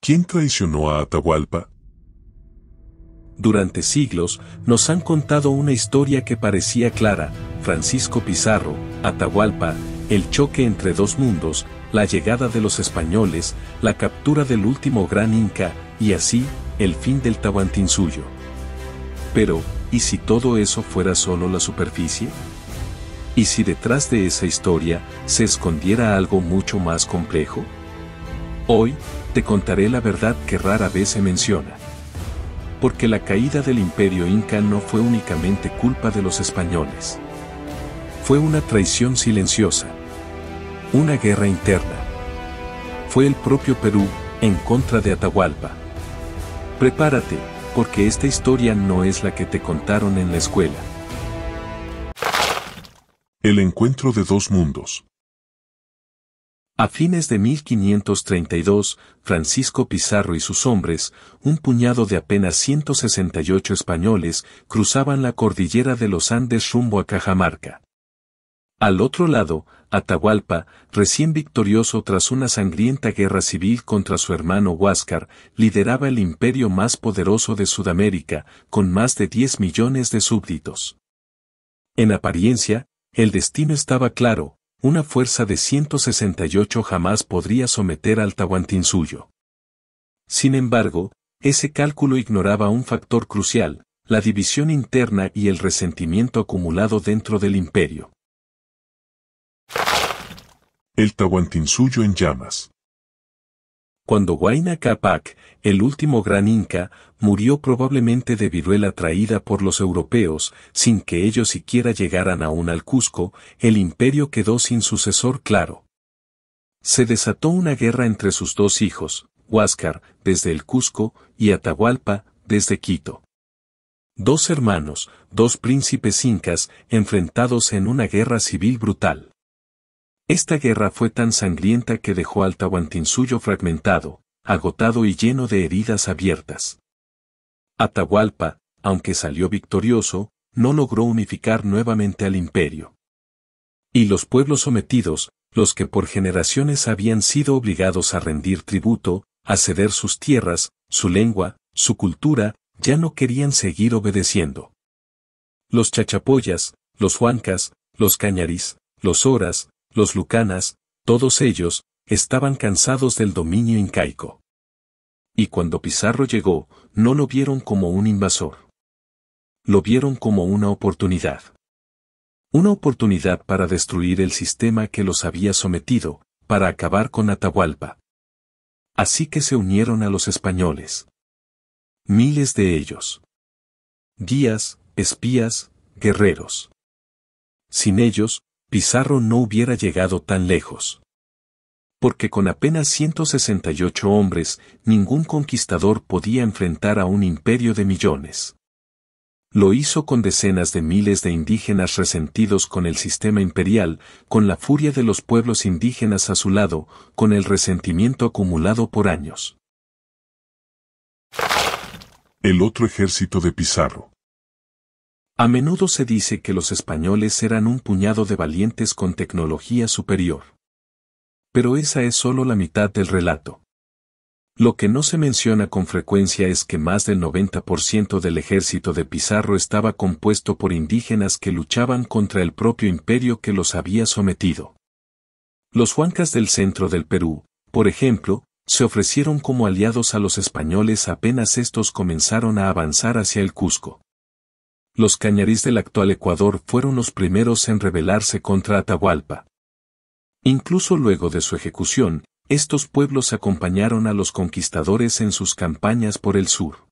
¿Quién traicionó a Atahualpa? Durante siglos, nos han contado una historia que parecía clara: Francisco Pizarro, Atahualpa, el choque entre dos mundos, la llegada de los españoles, la captura del último gran inca, y así, el fin del Tahuantinsuyo. Pero, ¿y si todo eso fuera solo la superficie? ¿Y si detrás de esa historia se escondiera algo mucho más complejo? Hoy, te contaré la verdad que rara vez se menciona. Porque la caída del Imperio Inca no fue únicamente culpa de los españoles. Fue una traición silenciosa. Una guerra interna. Fue el propio Perú, en contra de Atahualpa. Prepárate, porque esta historia no es la que te contaron en la escuela. El encuentro de dos mundos. A fines de 1532, Francisco Pizarro y sus hombres, un puñado de apenas 168 españoles, cruzaban la cordillera de los Andes rumbo a Cajamarca. Al otro lado, Atahualpa, recién victorioso tras una sangrienta guerra civil contra su hermano Huáscar, lideraba el imperio más poderoso de Sudamérica, con más de 10 millones de súbditos. En apariencia, el destino estaba claro: una fuerza de 168 jamás podría someter al Tahuantinsuyo. Sin embargo, ese cálculo ignoraba un factor crucial: la división interna y el resentimiento acumulado dentro del imperio. El Tahuantinsuyo en llamas. Cuando Huayna Cápac, el último gran inca, murió probablemente de viruela traída por los europeos, sin que ellos siquiera llegaran aún al Cusco, el imperio quedó sin sucesor claro. Se desató una guerra entre sus dos hijos, Huáscar, desde el Cusco, y Atahualpa, desde Quito. Dos hermanos, dos príncipes incas, enfrentados en una guerra civil brutal. Esta guerra fue tan sangrienta que dejó al Tahuantinsuyo fragmentado, agotado y lleno de heridas abiertas. Atahualpa, aunque salió victorioso, no logró unificar nuevamente al imperio. Y los pueblos sometidos, los que por generaciones habían sido obligados a rendir tributo, a ceder sus tierras, su lengua, su cultura, ya no querían seguir obedeciendo. Los chachapoyas, los huancas, los cañaris, los oras, los lucanas, todos ellos, estaban cansados del dominio incaico. Y cuando Pizarro llegó, no lo vieron como un invasor. Lo vieron como una oportunidad. Una oportunidad para destruir el sistema que los había sometido, para acabar con Atahualpa. Así que se unieron a los españoles. Miles de ellos. Guías, espías, guerreros. Sin ellos, Pizarro no hubiera llegado tan lejos. Porque con apenas 168 hombres, ningún conquistador podía enfrentar a un imperio de millones. Lo hizo con decenas de miles de indígenas resentidos con el sistema imperial, con la furia de los pueblos indígenas a su lado, con el resentimiento acumulado por años. El otro ejército de Pizarro. A menudo se dice que los españoles eran un puñado de valientes con tecnología superior. Pero esa es solo la mitad del relato. Lo que no se menciona con frecuencia es que más del 90% del ejército de Pizarro estaba compuesto por indígenas que luchaban contra el propio imperio que los había sometido. Los huancas del centro del Perú, por ejemplo, se ofrecieron como aliados a los españoles apenas estos comenzaron a avanzar hacia el Cusco. Los cañaris del actual Ecuador fueron los primeros en rebelarse contra Atahualpa. Incluso luego de su ejecución, estos pueblos acompañaron a los conquistadores en sus campañas por el sur.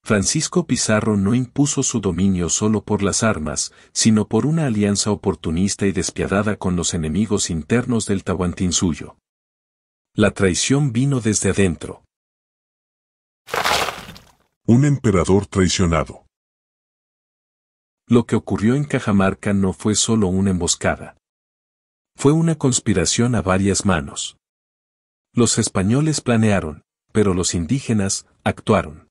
Francisco Pizarro no impuso su dominio solo por las armas, sino por una alianza oportunista y despiadada con los enemigos internos del Tahuantinsuyo. La traición vino desde adentro. Un emperador traicionado. Lo que ocurrió en Cajamarca no fue solo una emboscada. Fue una conspiración a varias manos. Los españoles planearon, pero los indígenas actuaron.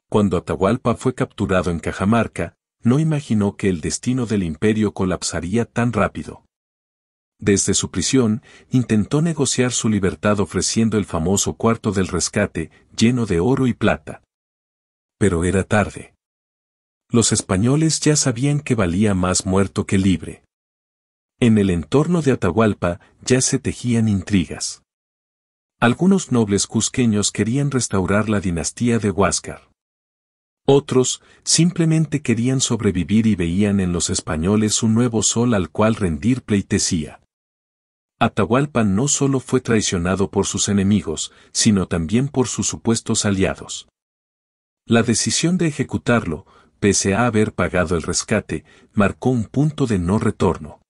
Cuando Atahualpa fue capturado en Cajamarca, no imaginó que el destino del imperio colapsaría tan rápido. Desde su prisión, intentó negociar su libertad ofreciendo el famoso cuarto del rescate, lleno de oro y plata. Pero era tarde. Los españoles ya sabían que valía más muerto que libre. En el entorno de Atahualpa ya se tejían intrigas. Algunos nobles cusqueños querían restaurar la dinastía de Huáscar. Otros, simplemente querían sobrevivir y veían en los españoles un nuevo sol al cual rendir pleitesía. Atahualpa no solo fue traicionado por sus enemigos, sino también por sus supuestos aliados. La decisión de ejecutarlo, pese a haber pagado el rescate, marcó un punto de no retorno.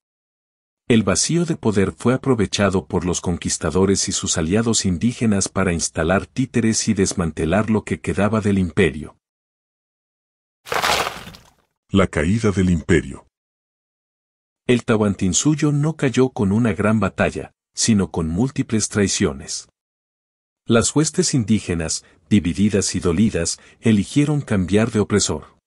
El vacío de poder fue aprovechado por los conquistadores y sus aliados indígenas para instalar títeres y desmantelar lo que quedaba del imperio. La caída del imperio. El Tahuantinsuyo no cayó con una gran batalla, sino con múltiples traiciones. Las huestes indígenas, divididas y dolidas, eligieron cambiar de opresor.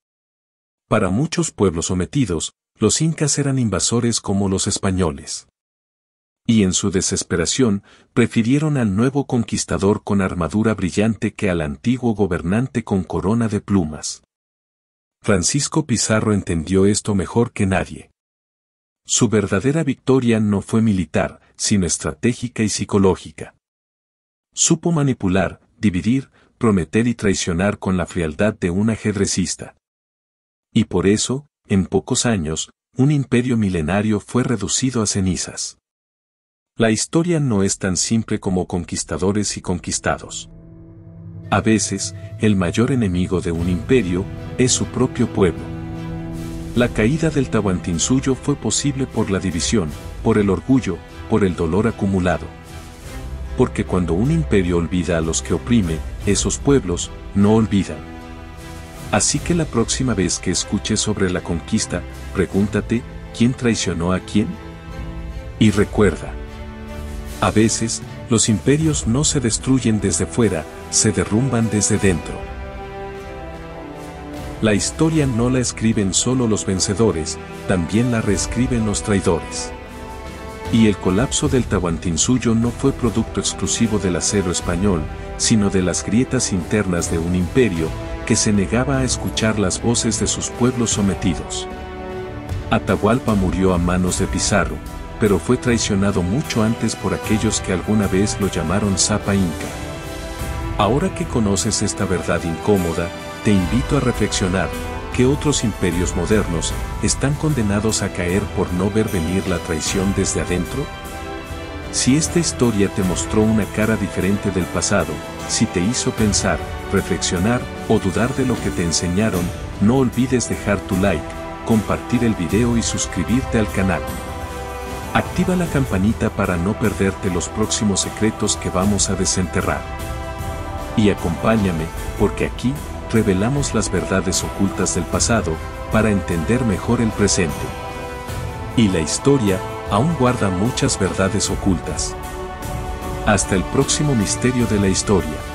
Para muchos pueblos sometidos, los incas eran invasores como los españoles. Y en su desesperación, prefirieron al nuevo conquistador con armadura brillante que al antiguo gobernante con corona de plumas. Francisco Pizarro entendió esto mejor que nadie. Su verdadera victoria no fue militar, sino estratégica y psicológica. Supo manipular, dividir, prometer y traicionar con la frialdad de un ajedrecista. Y por eso, en pocos años, un imperio milenario fue reducido a cenizas. La historia no es tan simple como conquistadores y conquistados. A veces, el mayor enemigo de un imperio es su propio pueblo. La caída del Tahuantinsuyo fue posible por la división, por el orgullo, por el dolor acumulado. Porque cuando un imperio olvida a los que oprime, esos pueblos no olvidan. Así que la próxima vez que escuches sobre la conquista, pregúntate, ¿quién traicionó a quién? Y recuerda, a veces, los imperios no se destruyen desde fuera, se derrumban desde dentro. La historia no la escriben solo los vencedores, también la reescriben los traidores. Y el colapso del Tahuantinsuyo no fue producto exclusivo del acero español, sino de las grietas internas de un imperio que se negaba a escuchar las voces de sus pueblos sometidos. Atahualpa murió a manos de Pizarro, pero fue traicionado mucho antes por aquellos que alguna vez lo llamaron Zapa Inca. Ahora que conoces esta verdad incómoda, te invito a reflexionar, ¿qué otros imperios modernos están condenados a caer por no ver venir la traición desde adentro? Si esta historia te mostró una cara diferente del pasado, si te hizo pensar, reflexionar o dudar de lo que te enseñaron, no olvides dejar tu like, compartir el video y suscribirte al canal. Activa la campanita para no perderte los próximos secretos que vamos a desenterrar. Y acompáñame, porque aquí revelamos las verdades ocultas del pasado para entender mejor el presente. Y la historia aún guarda muchas verdades ocultas. Hasta el próximo misterio de la historia.